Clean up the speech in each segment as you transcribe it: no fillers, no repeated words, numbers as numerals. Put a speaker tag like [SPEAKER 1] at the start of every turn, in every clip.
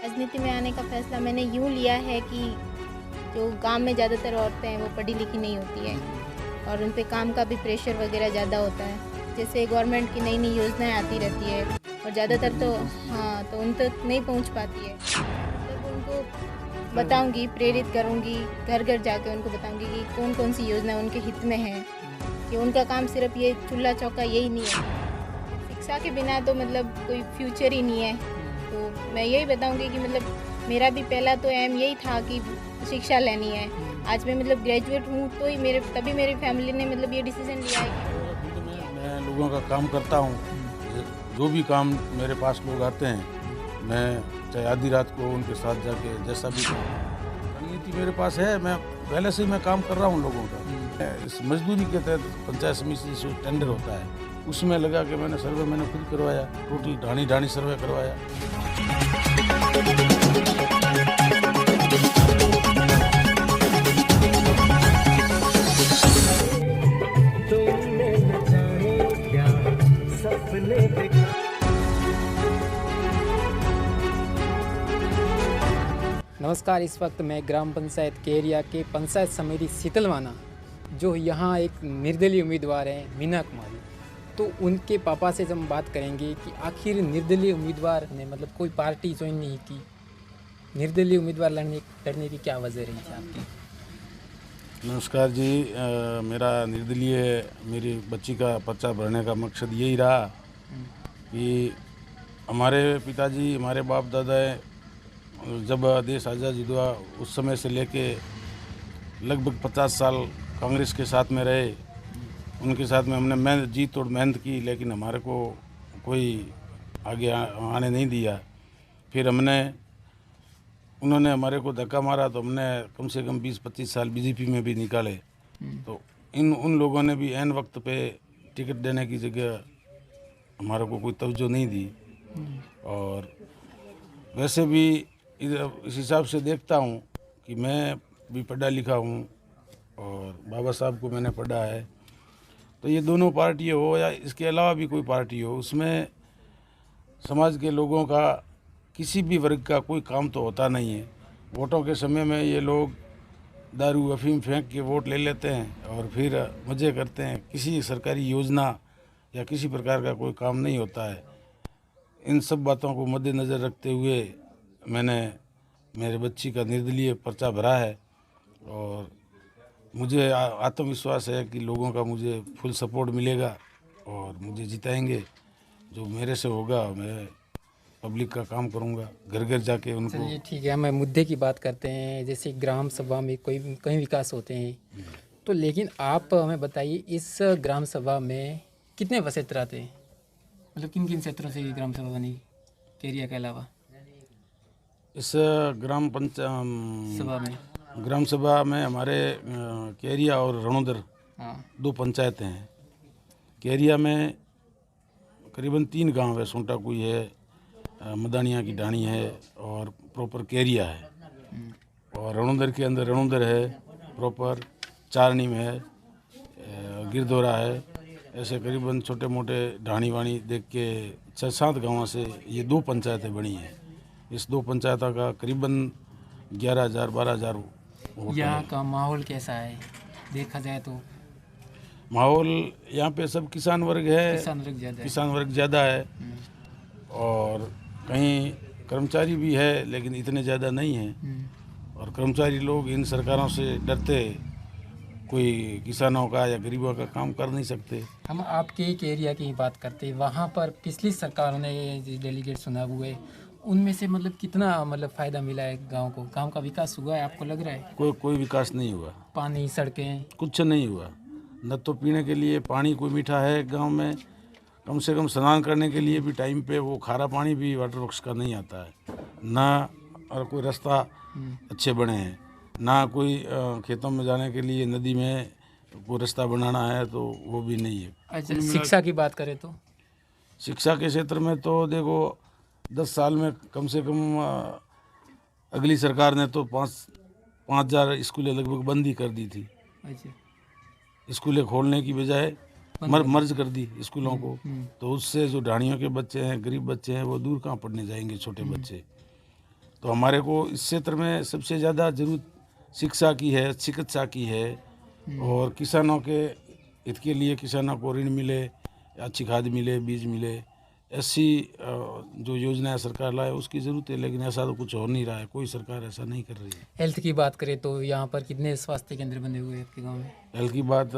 [SPEAKER 1] राजनीति में आने का फ़ैसला मैंने यूँ लिया है कि जो गाँव में ज़्यादातर औरतें हैं वो पढ़ी लिखी नहीं होती है और उन पे काम का भी प्रेशर वगैरह ज़्यादा होता है। जैसे गवर्नमेंट की नई-नई योजनाएँ आती रहती है और ज़्यादातर तो हाँ, तो उन तक नहीं पहुँच पाती है। तब उनको बताऊँगी, प्रेरित करूँगी, घर-घर जाके उनको बताऊँगी कि कौन-कौन सी योजना उनके हित में है, कि उनका काम सिर्फ़ ये चूल्हा-चौका यही नहीं है। शिक्षा के बिना तो मतलब कोई फ्यूचर ही नहीं है। तो मैं यही बताऊँगी कि मतलब मेरा भी पहला तो एम यही था कि शिक्षा लेनी है। आज मैं मतलब ग्रेजुएट हूँ तो ही तभी मेरी फैमिली ने मतलब ये डिसीज़न लिया है कि
[SPEAKER 2] मैं लोगों का काम करता हूँ। जो भी काम मेरे पास लोग आते हैं, मैं चाहे आधी रात को उनके साथ जाके जैसा भी रणनीति मेरे पास है, मैं पहले से ही मैं काम कर रहा हूँ लोगों का। इस मजदूरी के तहत पंचायत समिति से टेंडर होता है, उसमें लगा के मैंने सर्वे मैंने खुद करवाया, टोटल ढाणी सर्वे करवाया।
[SPEAKER 3] तुमने न जाने क्या सपने देखा।
[SPEAKER 4] नमस्कार। इस वक्त मैं ग्राम पंचायत केरिया के पंचायत समिति शीतलवाना, जो यहाँ एक निर्दलीय उम्मीदवार हैं मीना कुमारी, तो उनके पापा से हम बात करेंगे कि आखिर निर्दलीय उम्मीदवार ने मतलब कोई पार्टी ज्वाइन नहीं की, निर्दलीय उम्मीदवार लड़ने की क्या वजह रही थी आपकी?
[SPEAKER 2] नमस्कार जी। मेरा निर्दलीय मेरी बच्ची का पर्चा भरने का मकसद यही रहा कि हमारे पिताजी, हमारे बाप दादा जब देश आज़ादी हुआ उस समय से लेके लगभग 50 साल कांग्रेस के साथ में रहे। उनके साथ में हमने जी तोड़ मेहनत की, लेकिन हमारे को कोई आगे आने नहीं दिया। फिर उन्होंने हमारे को धक्का मारा तो हमने कम से कम 20-25 साल बीजेपी में भी निकाले। तो उन लोगों ने भी ऐन वक्त पे टिकट देने की जगह हमारे को कोई तवज्जो नहीं दी। और वैसे भी इस हिसाब से देखता हूँ कि मैं भी पढ़ा लिखा हूँ और बाबा साहब को मैंने पढ़ा है, तो ये दोनों पार्टी हो या इसके अलावा भी कोई पार्टी हो, उसमें समाज के लोगों का किसी भी वर्ग का कोई काम तो होता नहीं है। वोटों के समय में ये लोग दारू अफीम फेंक के वोट ले लेते हैं और फिर मज़े करते हैं। किसी सरकारी योजना या किसी प्रकार का कोई काम नहीं होता है। इन सब बातों को मद्देनज़र रखते हुए मैंने मेरे बच्ची का निर्दलीय पर्चा भरा है और मुझे आत्मविश्वास है कि लोगों का मुझे फुल सपोर्ट मिलेगा और मुझे जिताएंगे। जो मेरे से होगा मैं पब्लिक का काम करूंगा, घर घर जाके उनको।
[SPEAKER 4] चलिए ठीक है, हमें मुद्दे की बात करते हैं। जैसे ग्राम सभा में कई विकास होते हैं, तो लेकिन आप हमें बताइए इस ग्राम सभा में कितने वसीयत थे, मतलब किन किन क्षेत्रों से ग्राम सभा बनी केरिया के अलावा?
[SPEAKER 2] इस ग्राम सभा में हमारे केरिया और रणोदर दो पंचायतें हैं। केरिया में करीबन 3 गांव है। सोंटा कुई है, मदानिया की ढाणी है और प्रॉपर केरिया है। और रणोदर के अंदर रणोदर है प्रॉपर, चारनी में है, गिरदोरा है। ऐसे करीबन छोटे मोटे ढाणी वाणी देख के 6-7 गाँवों से ये 2 पंचायतें बनी हैं। इस 2 पंचायतों का करीबन 11,000-12,000
[SPEAKER 4] यहाँ का माहौल कैसा है देखा जाए तो?
[SPEAKER 2] माहौल यहाँ पे सब किसान वर्ग है,
[SPEAKER 4] किसान वर्ग
[SPEAKER 2] ज़्यादा है और कहीं कर्मचारी भी है, लेकिन इतने ज़्यादा नहीं हैं। और कर्मचारी लोग इन सरकारों से डरते कोई किसानों का या गरीबों का काम कर नहीं सकते।
[SPEAKER 4] हम आपके एक एरिया की ही बात करते हैं, वहाँ पर पिछली सरकारों ने डेलीगेट चुनाव हुए, उनमें से मतलब कितना मतलब फ़ायदा मिला है गांव को? गांव का विकास हुआ है आपको लग रहा है?
[SPEAKER 2] कोई विकास नहीं हुआ।
[SPEAKER 4] पानी, सड़कें
[SPEAKER 2] कुछ नहीं हुआ। न तो पीने के लिए पानी कोई मीठा है गांव में, कम से कम स्नान करने के लिए भी टाइम पे वो खारा पानी भी वाटर वर्क्स का नहीं आता है। ना और कोई रास्ता अच्छे बने हैं, ना कोई खेतों में जाने के लिए नदी में कोई रास्ता बनाना है तो वो भी नहीं है।
[SPEAKER 4] अच्छा, शिक्षा की बात करें तो?
[SPEAKER 2] शिक्षा के क्षेत्र में तो देखो 10 साल में कम से कम अगली सरकार ने तो 5,000 स्कूलें लगभग बंद ही कर दी थी।
[SPEAKER 4] अच्छा,
[SPEAKER 2] स्कूलें खोलने की बजाय मर्ज कर दी स्कूलों को। तो उससे जो ढाणियों के बच्चे हैं, गरीब बच्चे हैं, वो दूर कहाँ पढ़ने जाएंगे, छोटे बच्चे। तो हमारे को इस क्षेत्र में सबसे ज़्यादा ज़रूरत शिक्षा की है, चिकित्सा की है, और किसानों के हित के लिए किसानों को ऋण मिले, अच्छी खाद मिले, बीज मिले, ऐसी जो योजना सरकार लाए उसकी ज़रूरत है। लेकिन ऐसा तो कुछ हो नहीं रहा है, कोई सरकार ऐसा नहीं कर रही है।
[SPEAKER 4] हेल्थ की बात करें तो यहाँ पर कितने स्वास्थ्य केंद्र बने हुए हैं आपके गांव में?
[SPEAKER 2] हेल्थ की बात,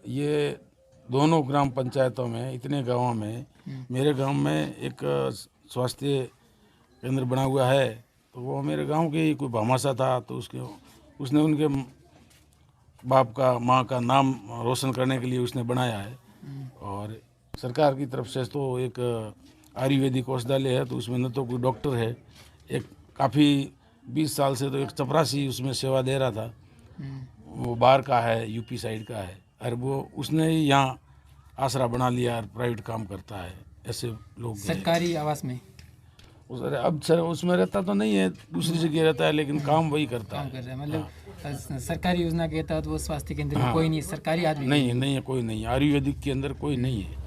[SPEAKER 2] ये दोनों ग्राम पंचायतों में, इतने गाँवों में, मेरे गांव में एक स्वास्थ्य केंद्र बना हुआ है। तो वो मेरे गांव के ही कोई भामाशा था, तो उसने उनके बाप का, माँ का नाम रोशन करने के लिए उसने बनाया है। और सरकार की तरफ से तो एक आयुर्वेदिक औषधालय है, तो उसमें न तो कोई डॉक्टर है, एक काफ़ी 20 साल से तो एक चपरासी उसमें सेवा दे रहा था, वो बाहर का है, यूपी साइड का है, और वो उसने ही यहाँ आसरा बना लिया और प्राइवेट काम करता है। ऐसे लोग हैं।
[SPEAKER 4] सरकारी आवास में
[SPEAKER 2] अब सर उसमें रहता तो नहीं है, दूसरी जगह रहता है, लेकिन काम वही करता
[SPEAKER 4] काम
[SPEAKER 2] है।
[SPEAKER 4] कर रहे हैं, मतलब सरकारी योजना के तहत वो स्वास्थ्य केंद्र में कोई नहीं, सरकारी आदमी
[SPEAKER 2] नहीं है, कोई नहीं, आयुर्वेदिक के अंदर कोई नहीं है।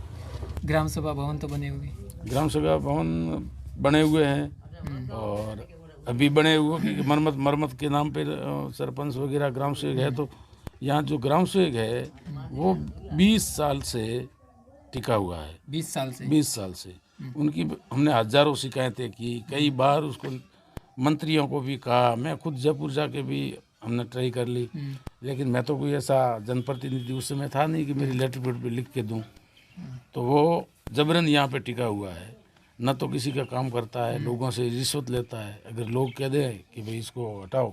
[SPEAKER 4] ग्राम सभा भवन तो बने हुए,
[SPEAKER 2] ग्राम सभा भवन बने हुए हैं, और अभी बने हुए कि मरम्मत के नाम पे सरपंच वगैरह ग्राम सेवक है। तो यहाँ जो ग्राम सेवक है वो 20 साल से टिका हुआ है।
[SPEAKER 4] 20 साल से
[SPEAKER 2] 20 साल से उनकी हमने हजारों शिकायतें की, कई बार उसको मंत्रियों को भी कहा, मैं खुद जयपुर जाके भी हमने ट्राई कर ली, लेकिन मैं तो कोई ऐसा जनप्रतिनिधि उस समय था नहीं कि मेरी लेटर पेड पे लिख के दूं। तो वो जबरन यहाँ पे टिका हुआ है, न तो किसी का काम करता है, लोगों से रिश्वत लेता है। अगर लोग कह दें कि भाई इसको हटाओ,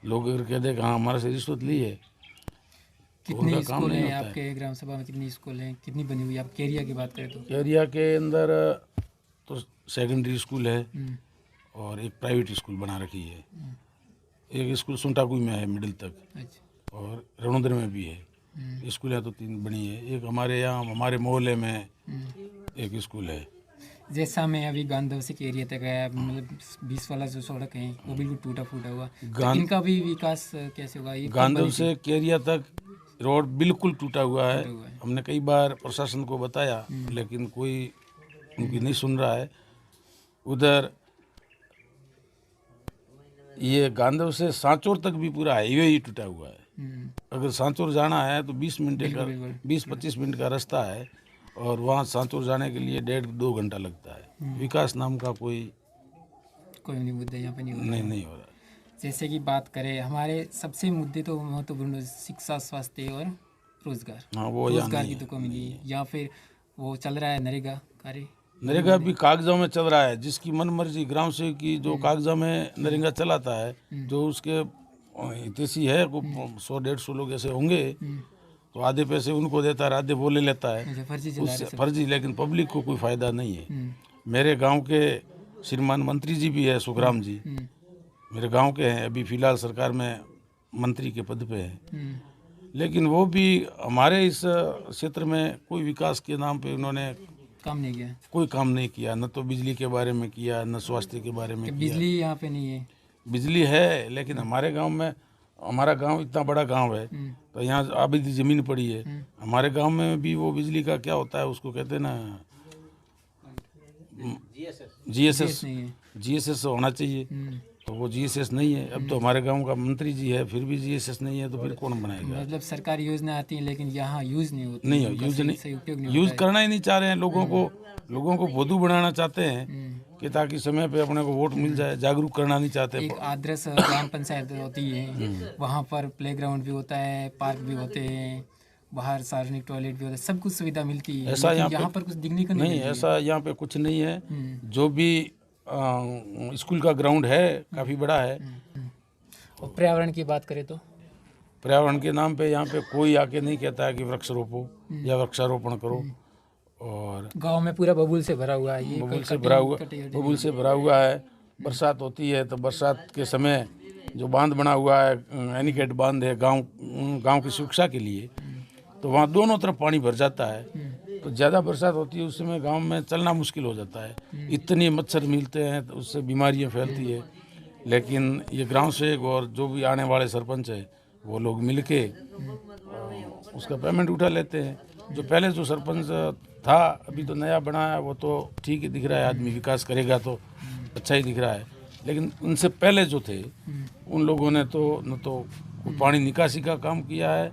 [SPEAKER 2] लोग अगर कह दें कि हाँ हमारे से रिश्वत ली है, तो
[SPEAKER 4] कितने
[SPEAKER 2] उनका काम
[SPEAKER 4] स्कूल
[SPEAKER 2] नहीं
[SPEAKER 4] हैं
[SPEAKER 2] होता है।
[SPEAKER 4] आपके ग्राम सभा में? कितनी स्कूल हैं, कितनी बनी हुई है? आप केरिया की बात करें तो
[SPEAKER 2] एरिया के अंदर तो सेकेंडरी स्कूल है और एक प्राइवेट स्कूल बना रखी है। एक स्कूल सुंटाकुई में है मिडिल तक,
[SPEAKER 4] अच्छा,
[SPEAKER 2] और रणोदर में भी है। स्कूलें तो 3 बनी है। एक हमारे यहाँ हमारे मोहल्ले में एक स्कूल है।
[SPEAKER 4] जैसा मैं अभी गांधव से केरिया तक आया, मतलब 20 वाला जो सड़क है वो बिल्कुल टूटा फूटा हुआ, तो इनका भी विकास कैसे होगा? ये कब
[SPEAKER 2] गांधव
[SPEAKER 4] बनी
[SPEAKER 2] से केरिया तक रोड बिल्कुल टूटा हुआ है।
[SPEAKER 4] हुआ है।
[SPEAKER 2] हमने कई बार प्रशासन को बताया, लेकिन कोई उनकी नहीं सुन रहा है। उधर ये गांधव से सांचौर तक भी पूरा हाईवे ही टूटा हुआ है। अगर सांचौर जाना है तो 20 मिनट का, 20-25 मिनट का रास्ता है, और वहाँ सांचौर जाने के लिए 1.5-2 घंटा लगता है। विकास नाम का कोई
[SPEAKER 4] नहीं मुद्दा यहाँ पे नहीं हो रहा।
[SPEAKER 2] नहीं हो रहा।
[SPEAKER 4] जैसे कि बात करें, हमारे सबसे मुद्दे तो महत्वपूर्ण शिक्षा, स्वास्थ्य और रोजगार।
[SPEAKER 2] हाँ, वो यहाँ
[SPEAKER 4] रोजगार
[SPEAKER 2] नहीं
[SPEAKER 4] की तो कमी नहीं है, या फिर वो चल रहा है नरेगा कार्य।
[SPEAKER 2] नरेगा भी कागजों में चल रहा है, जिसकी मन मर्जी ग्राम सेवक की जो कागजों में नरेगा चलाता है, जो उसके हितैषी है, 100-150 लोग ऐसे होंगे, तो आधे पैसे उनको देता है, आधे वो ले लेता है।
[SPEAKER 4] अच्छा, फर्जी चला
[SPEAKER 2] उससे
[SPEAKER 4] रहे सब।
[SPEAKER 2] फर्जी, लेकिन पब्लिक को कोई फायदा नहीं है। मेरे गांव के श्रीमान मंत्री जी भी है, सुखराम जी, मेरे गांव के हैं, अभी फिलहाल सरकार में मंत्री के पद पे हैं, लेकिन वो भी हमारे इस क्षेत्र में कोई विकास के नाम पे उन्होंने
[SPEAKER 4] काम नहीं किया।
[SPEAKER 2] कोई काम नहीं किया, न तो बिजली के बारे में किया, न स्वास्थ्य के बारे में
[SPEAKER 4] कि
[SPEAKER 2] किया।
[SPEAKER 4] बिजली यहाँ पे नहीं है।
[SPEAKER 2] बिजली है, लेकिन हमारे गांव में, हमारा गांव इतना बड़ा गांव है, तो यहाँ आबादी ज़मीन पड़ी है। हमारे गांव में भी वो बिजली का क्या होता है, उसको कहते हैं ना, जीएसएस होना चाहिए, तो वो जीएसएस नहीं है। अब तो हमारे गांव का मंत्री जी है, फिर भी जीएसएस नहीं है, तो फिर कौन बनाएगा?
[SPEAKER 4] मतलब सरकारी योजना आती है, लेकिन यहाँ यूज नहीं होती।
[SPEAKER 2] नहीं,
[SPEAKER 4] उनका
[SPEAKER 2] यूज
[SPEAKER 4] सही
[SPEAKER 2] नहीं,
[SPEAKER 4] उपयोग नहीं
[SPEAKER 2] यूज
[SPEAKER 4] होता है।
[SPEAKER 2] करना ही नहीं चाह रहे हैं। लोगों को भोदू बनाना चाहते हैं कि ताकि समय पे अपने को वोट मिल जाए। जागरूक करना नहीं चाहते।
[SPEAKER 4] एक आदर्श ग्राम पंचायत होती है, वहाँ पर प्लेग्राउंड भी होता है, पार्क भी होते हैं, बाहर सार्वजनिक टॉयलेट भी होता है, सब कुछ सुविधा मिलती है।
[SPEAKER 2] ऐसा
[SPEAKER 4] लेकिन
[SPEAKER 2] यहाँ
[SPEAKER 4] पर कुछ दिखने को
[SPEAKER 2] नहीं,
[SPEAKER 4] मिलती है।
[SPEAKER 2] ऐसा यहाँ पे कुछ नहीं है। जो भी स्कूल का ग्राउंड है काफ़ी बड़ा है।
[SPEAKER 4] और पर्यावरण की बात करें तो
[SPEAKER 2] पर्यावरण के नाम पे यहाँ पे कोई आके नहीं कहता है कि वृक्ष रोपो या वृक्षारोपण करो। और
[SPEAKER 4] गांव में पूरा बबूल से भरा हुआ है। ये
[SPEAKER 2] बबूल से भरा हुआ है। बरसात होती है तो बरसात के समय जो बांध बना हुआ है, एनीकट बांध है गांव की सुरक्षा के लिए, तो वहाँ दोनों तरफ पानी भर जाता है। तो ज़्यादा बरसात होती है, उस समय गांव में चलना मुश्किल हो जाता है। इतने मच्छर मिलते हैं, तो उससे बीमारियां फैलती है। लेकिन ये ग्राम सेवक और जो भी आने वाले सरपंच है, वो लोग मिलके उसका पेमेंट उठा लेते हैं। जो पहले जो सरपंच था, अभी तो नया बना है, वो तो ठीक ही दिख रहा है, आदमी विकास करेगा तो अच्छा ही दिख रहा है। लेकिन उनसे पहले जो थे उन लोगों ने तो न तो कोई पानी निकासी का काम किया है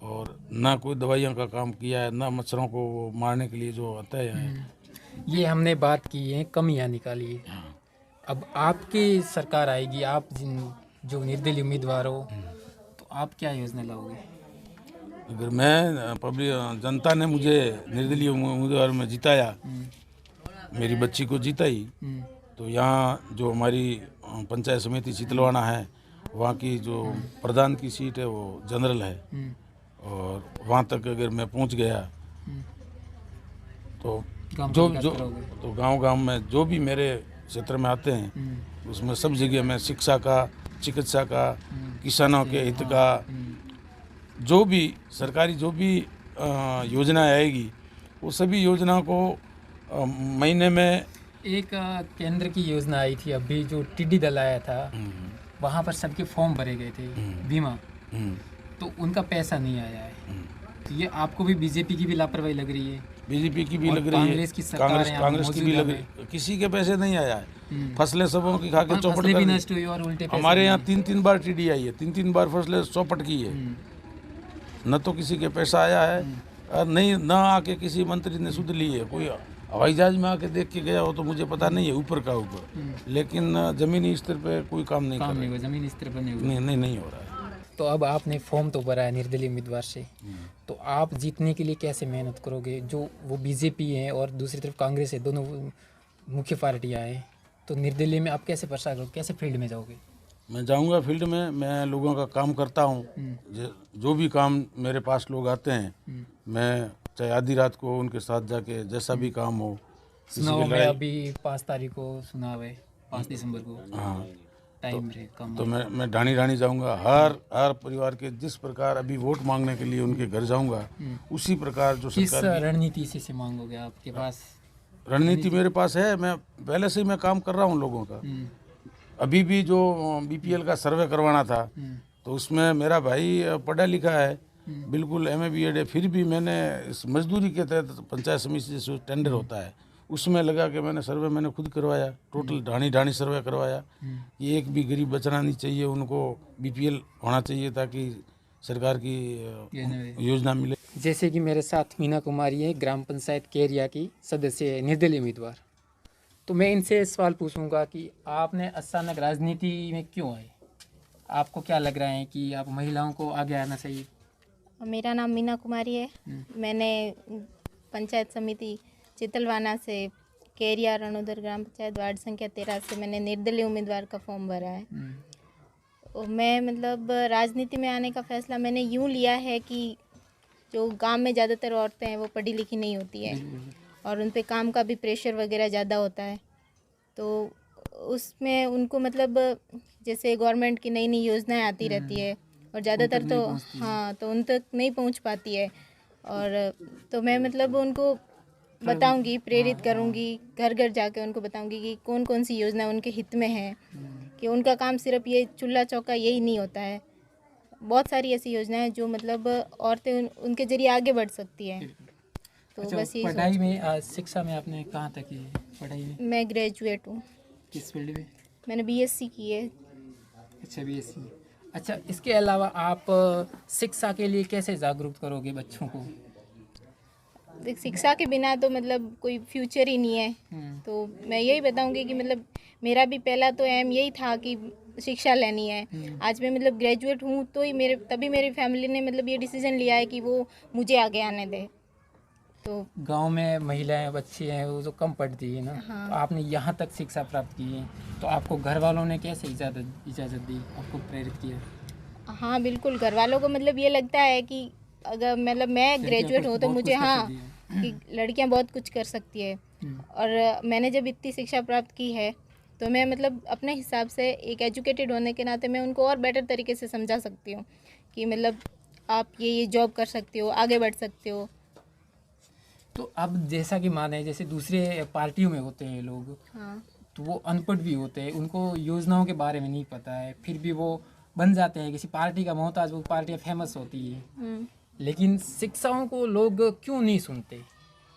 [SPEAKER 2] और ना कोई दवाइयों का काम किया है, ना मच्छरों को मारने के लिए जो आता है।
[SPEAKER 4] ये हमने बात की है, कमियां निकाली है। अब आपकी सरकार आएगी, आप जो निर्दलीय उम्मीदवार हो, तो आप क्या योजना लाओगे?
[SPEAKER 2] अगर मैं पब्लिक जनता ने मुझे निर्दलीय उम्मीदवार में जिताया, मेरी बच्ची को जिताई, तो यहाँ जो हमारी पंचायत समिति शीतलवाना है, वहाँ की जो प्रधान की सीट है वो जनरल है, और वहाँ तक अगर मैं पहुँच गया तो जो तो गांव में जो भी मेरे क्षेत्र में आते हैं उसमें सब जगह मैं शिक्षा का, चिकित्सा का, किसानों के हित का, जो भी सरकारी जो भी योजना आएगी वो सभी योजना को महीने में
[SPEAKER 4] एक केंद्र की योजना आई थी अभी, जो टिड्डी दल आया था, वहाँ पर सबके फॉर्म भरे गए थे बीमा, तो उनका पैसा नहीं आया है। तो ये आपको भी बीजेपी की भी लापरवाही लग रही है?
[SPEAKER 2] बीजेपी की भी लग रही है,
[SPEAKER 4] कांग्रेस की सरकार है,
[SPEAKER 2] कांग्रेस की भी लग रही है, किसी के पैसे नहीं आया है। फसलें सबों की खा के चौपट
[SPEAKER 4] फसलें भी
[SPEAKER 2] कर दी।
[SPEAKER 4] नष्ट हुई और उल्टे पैसे
[SPEAKER 2] हमारे यहाँ 3-3 बार टिड्डी आई है, 3-3 बार फसलें चौपट की है। न तो किसी के पैसा आया है और नहीं न आके किसी मंत्री ने सुध ली है। कोई हवाई जहाज में आके देख के गया हो तो मुझे पता नहीं है, ऊपर का ऊपर, लेकिन जमीनी स्तर पे कोई काम नहीं कर रहा है।
[SPEAKER 4] जमीन स्तर पर
[SPEAKER 2] नहीं हो रहा है।
[SPEAKER 4] तो अब आपने फॉर्म तो भरा है निर्दलीय उम्मीदवार से, तो आप जीतने के लिए कैसे मेहनत करोगे? जो वो बीजेपी है और दूसरी तरफ कांग्रेस है, दोनों मुख्य पार्टियां हैं, तो निर्दलीय में आप कैसे प्रसार करोगे, कैसे फील्ड में जाओगे?
[SPEAKER 2] मैं जाऊंगा फील्ड में, मैं लोगों का काम करता हूँ। जो भी काम मेरे पास लोग आते हैं, मैं चाहे आधी रात को उनके साथ जाके जैसा भी काम हो।
[SPEAKER 4] चुनाव में अभी 5 तारीख को चुनाव है, 5 दिसंबर को।
[SPEAKER 2] हाँ,
[SPEAKER 4] टाइम कम
[SPEAKER 2] तो मैं ढाणी जाऊंगा, हर परिवार के जिस प्रकार अभी वोट मांगने के लिए उनके घर जाऊंगा, उसी प्रकार जो
[SPEAKER 4] किस
[SPEAKER 2] सरकार
[SPEAKER 4] रणनीति से मांगोगे? आपके पास
[SPEAKER 2] रणनीति मेरे पास है, मैं पहले से ही मैं काम कर रहा हूँ लोगों का। अभी भी जो बीपीएल का सर्वे करवाना था, तो उसमें मेरा भाई पढ़ा लिखा है, बिल्कुल MA BEd है, फिर भी मैंने इस मजदूरी के तहत पंचायत समिति से टेंडर होता है उसमें लगा के मैंने सर्वे मैंने खुद करवाया, टोटल ढाणी सर्वे करवाया कि एक भी गरीब बचना नहीं चाहिए, उनको BPL होना चाहिए ताकि सरकार की योजना मिले।
[SPEAKER 4] जैसे कि मेरे साथ मीना कुमारी है, ग्राम पंचायत केरिया की सदस्य है, निर्दलीय उम्मीदवार। तो मैं इनसे सवाल पूछूंगा कि आपने अचानक राजनीति में क्यों आए? आपको क्या लग रहा है कि आप महिलाओं को आगे आना चाहिए?
[SPEAKER 1] मेरा नाम मीना कुमारी है। मैंने पंचायत समिति चितलवाना से केरिया रणोदर ग्राम पंचायत वार्ड संख्या 13 से मैंने निर्दलीय उम्मीदवार का फॉर्म भरा है। और मैं मतलब राजनीति में आने का फैसला मैंने यूँ लिया है कि जो गांव में ज़्यादातर औरतें हैं वो पढ़ी लिखी नहीं होती है और उन पे काम का भी प्रेशर वगैरह ज़्यादा होता है, तो उसमें उनको मतलब जैसे गवर्नमेंट की नई नई योजनाएं आती रहती है और ज़्यादातर तो हाँ तो उन तक नहीं पहुंच पाती है। और तो मैं मतलब उनको बताऊंगी, प्रेरित करूंगी, घर घर जाके उनको बताऊंगी कि कौन कौन सी योजना उनके हित में है, कि उनका काम सिर्फ ये चूल्हा चौका यही नहीं होता है, बहुत सारी ऐसी योजनाएं हैं जो मतलब औरतें उनके जरिए आगे बढ़ सकती हैं। तो
[SPEAKER 4] अच्छा,
[SPEAKER 1] बस ये
[SPEAKER 4] पढ़ाई में शिक्षा में आपने कहाँ तक की पढ़ाई में?
[SPEAKER 1] मैं ग्रेजुएट हूँ।
[SPEAKER 4] किस फील्ड में?
[SPEAKER 1] मैंने BSc की है।
[SPEAKER 4] अच्छा, BSc। अच्छा, इसके अलावा आप शिक्षा के लिए कैसे जागरूक करोगे बच्चों को?
[SPEAKER 1] शिक्षा के बिना तो मतलब कोई फ्यूचर ही नहीं है। तो मैं यही बताऊंगी कि मतलब मेरा भी पहला तो एम यही था कि शिक्षा लेनी है। आज मैं मतलब ग्रेजुएट हूँ तो ही तभी मेरी फैमिली ने मतलब ये डिसीजन लिया है कि वो मुझे आगे आने दे। तो
[SPEAKER 4] गांव में महिलाएं बच्चे हैं वो जो कम पढ़ती है ना,
[SPEAKER 1] हाँ।
[SPEAKER 4] तो आपने यहाँ तक शिक्षा प्राप्त की है, तो आपको घर वालों ने कैसे इजाज़त दी, आपको प्रेरित किया?
[SPEAKER 1] हाँ बिल्कुल, घर वालों को मतलब ये लगता है कि अगर मतलब मैं ग्रेजुएट हूँ तो मुझे हाँ कि लड़कियाँ बहुत कुछ कर सकती है। और मैंने जब इतनी शिक्षा प्राप्त की है तो मैं मतलब अपने हिसाब से एक एजुकेटेड होने के नाते मैं उनको और बेटर तरीके से समझा सकती हूँ कि मतलब आप ये जॉब कर सकते हो, आगे बढ़ सकते हो।
[SPEAKER 4] तो अब जैसा कि माने जैसे दूसरे पार्टियों में होते हैं लोग,
[SPEAKER 1] हाँ
[SPEAKER 4] तो वो अनपढ़ भी होते हैं, उनको योजनाओं के बारे में नहीं पता है, फिर भी वो बन जाते हैं किसी पार्टी का मोहताज, वो पार्टियाँ फेमस होती है। लेकिन शिक्षाओं को लोग क्यों नहीं सुनते?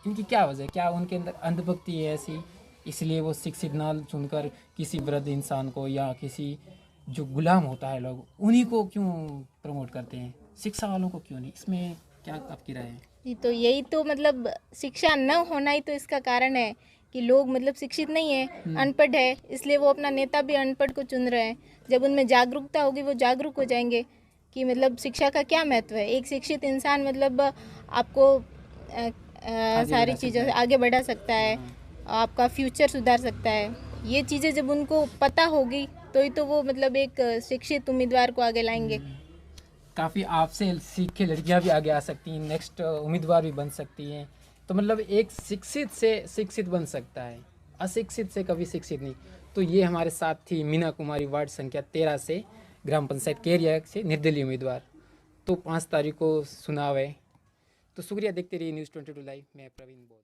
[SPEAKER 4] इनकी क्या वजह? क्या उनके अंदर अंधभक्ति है ऐसी इसलिए वो शिक्षित ना चुनकर किसी वृद्ध इंसान को या किसी जो गुलाम होता है लोग उन्हीं को क्यों प्रमोट करते हैं, शिक्षा वालों को क्यों नहीं? इसमें क्या आपकी राय है?
[SPEAKER 1] जी, तो यही तो मतलब शिक्षा न होना ही तो इसका कारण है कि लोग मतलब शिक्षित नहीं है, अनपढ़ है, इसलिए वो अपना नेता भी अनपढ़ को चुन रहे हैं। जब उनमें जागरूकता होगी वो जागरूक हो जाएंगे कि मतलब शिक्षा का क्या महत्व है। एक शिक्षित इंसान मतलब आपको सारी चीज़ों से आगे बढ़ा सकता है, आपका फ्यूचर सुधार सकता है। ये चीज़ें जब उनको पता होगी तो ही तो वो मतलब एक शिक्षित उम्मीदवार को आगे लाएंगे।
[SPEAKER 4] काफ़ी आपसे सीख के लड़कियां भी आगे आ सकती हैं, नेक्स्ट उम्मीदवार भी बन सकती हैं। तो मतलब एक शिक्षित से शिक्षित बन सकता है, अशिक्षित से कभी शिक्षित नहीं। तो ये हमारे साथ थी मीना कुमारी, वार्ड संख्या 13 से, ग्राम पंचायत केरिया से निर्दलीय उम्मीदवार। तो 5 तारीख को चुनाव है। तो शुक्रिया, देखते रहिए न्यूज़ 22 लाइव। मैं प्रवीण बोध।